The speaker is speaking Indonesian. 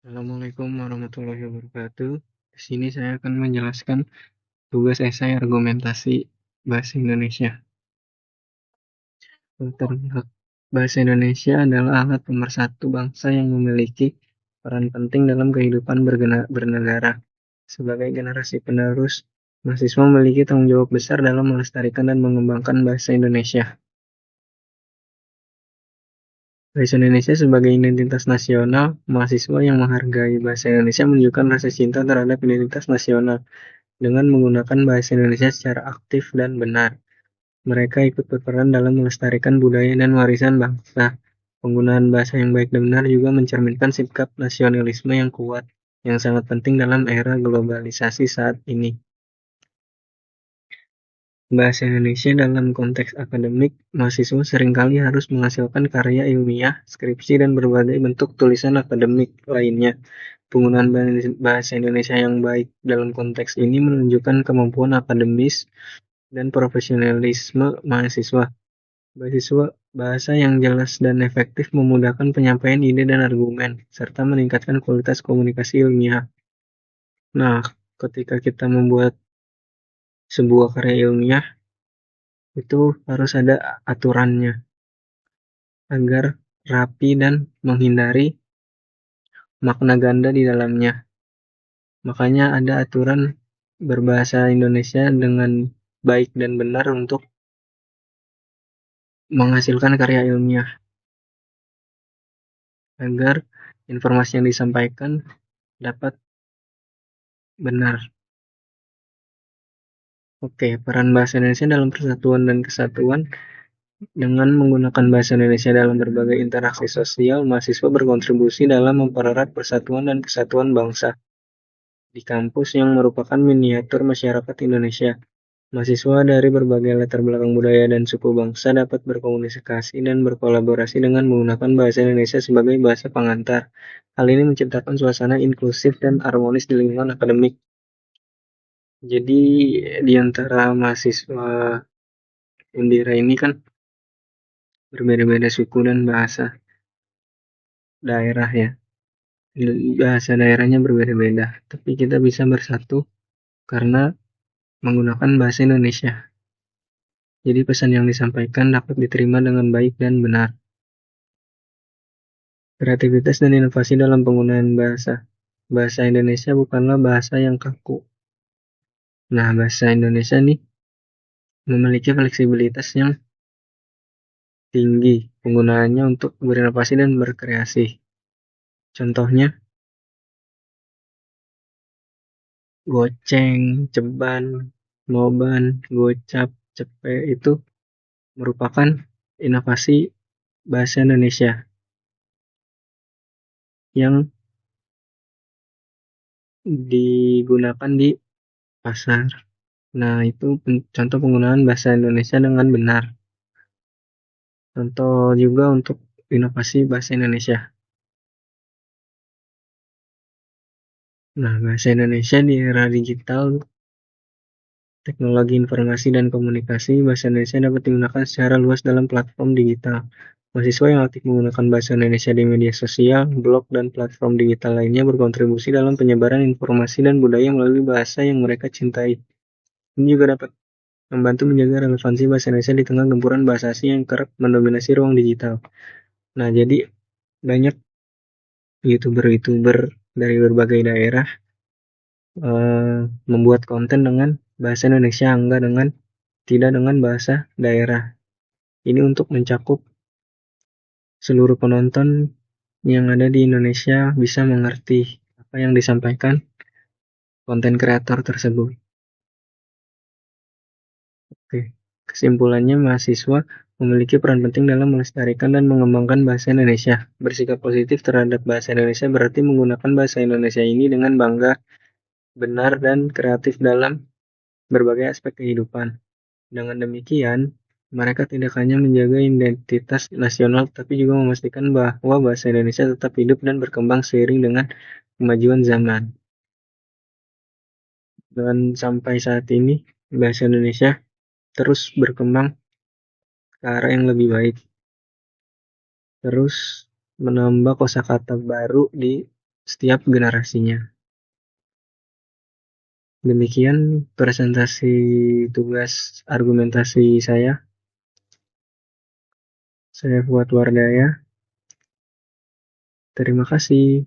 Assalamualaikum warahmatullahi wabarakatuh. Di sini saya akan menjelaskan tugas esai argumentasi bahasa Indonesia. Terlihat, bahasa Indonesia adalah alat pemersatu bangsa yang memiliki peran penting dalam kehidupan bernegara. Sebagai generasi penerus, mahasiswa memiliki tanggung jawab besar dalam melestarikan dan mengembangkan bahasa Indonesia. Bahasa Indonesia sebagai identitas nasional, mahasiswa yang menghargai bahasa Indonesia menunjukkan rasa cinta terhadap identitas nasional. Dengan menggunakan bahasa Indonesia secara aktif dan benar, mereka ikut berperan dalam melestarikan budaya dan warisan bangsa. Penggunaan bahasa yang baik dan benar juga mencerminkan sikap nasionalisme yang kuat, yang sangat penting dalam era globalisasi saat ini. Bahasa Indonesia dalam konteks akademik, mahasiswa seringkali harus menghasilkan karya ilmiah, skripsi, dan berbagai bentuk tulisan akademik lainnya. Penggunaan bahasa Indonesia yang baik dalam konteks ini menunjukkan kemampuan akademis dan profesionalisme mahasiswa. Bahasa yang jelas dan efektif memudahkan penyampaian ide dan argumen, serta meningkatkan kualitas komunikasi ilmiah. Nah, ketika kita membuat sebuah karya ilmiah, itu harus ada aturannya, agar rapi dan menghindari makna ganda di dalamnya. Makanya ada aturan berbahasa Indonesia dengan baik dan benar untuk menghasilkan karya ilmiah, agar informasi yang disampaikan dapat benar. Oke, peran bahasa Indonesia dalam persatuan dan kesatuan. Dengan menggunakan bahasa Indonesia dalam berbagai interaksi sosial, mahasiswa berkontribusi dalam mempererat persatuan dan kesatuan bangsa. Di kampus yang merupakan miniatur masyarakat Indonesia, mahasiswa dari berbagai latar belakang budaya dan suku bangsa dapat berkomunikasi dan berkolaborasi dengan menggunakan bahasa Indonesia sebagai bahasa pengantar. Hal ini menciptakan suasana inklusif dan harmonis di lingkungan akademik. Jadi, di antara mahasiswa Undira ini kan berbeda-beda suku dan bahasa daerah ya. Bahasa daerahnya berbeda-beda, tapi kita bisa bersatu karena menggunakan bahasa Indonesia. Jadi pesan yang disampaikan dapat diterima dengan baik dan benar. Kreativitas dan inovasi dalam penggunaan bahasa. Bahasa Indonesia bukanlah bahasa yang kaku. Nah, bahasa Indonesia nih memiliki fleksibilitas yang tinggi penggunaannya untuk berinovasi dan berkreasi. Contohnya, goceng, ceban, ngoban, gocap, cepe itu merupakan inovasi bahasa Indonesia yang digunakan di pasar. Nah, itu contoh penggunaan bahasa Indonesia dengan benar. Contoh juga untuk inovasi bahasa Indonesia. Nah, bahasa Indonesia di era digital, teknologi informasi dan komunikasi, bahasa Indonesia dapat digunakan secara luas dalam platform digital. Mahasiswa yang aktif menggunakan bahasa Indonesia di media sosial, blog, dan platform digital lainnya berkontribusi dalam penyebaran informasi dan budaya melalui bahasa yang mereka cintai. Ini juga dapat membantu menjaga relevansi bahasa Indonesia di tengah gempuran bahasa asing yang kerap mendominasi ruang digital. Nah, jadi banyak YouTuber-YouTuber dari berbagai daerah membuat konten dengan bahasa Indonesia, tidak dengan bahasa daerah. Ini untuk mencakup seluruh penonton yang ada di Indonesia bisa mengerti apa yang disampaikan konten kreator tersebut. Oke, kesimpulannya mahasiswa memiliki peran penting dalam melestarikan dan mengembangkan bahasa Indonesia. Bersikap positif terhadap bahasa Indonesia berarti menggunakan bahasa Indonesia ini dengan bangga, benar, dan kreatif dalam berbagai aspek kehidupan. Dengan demikian, mereka tidak hanya menjaga identitas nasional, tapi juga memastikan bahwa bahasa Indonesia tetap hidup dan berkembang seiring dengan kemajuan zaman. Dan sampai saat ini, bahasa Indonesia terus berkembang ke arah yang lebih baik. Terus menambah kosakata baru di setiap generasinya. Demikian presentasi tugas argumentasi saya. Saya Fuad Wardaya. Terima kasih.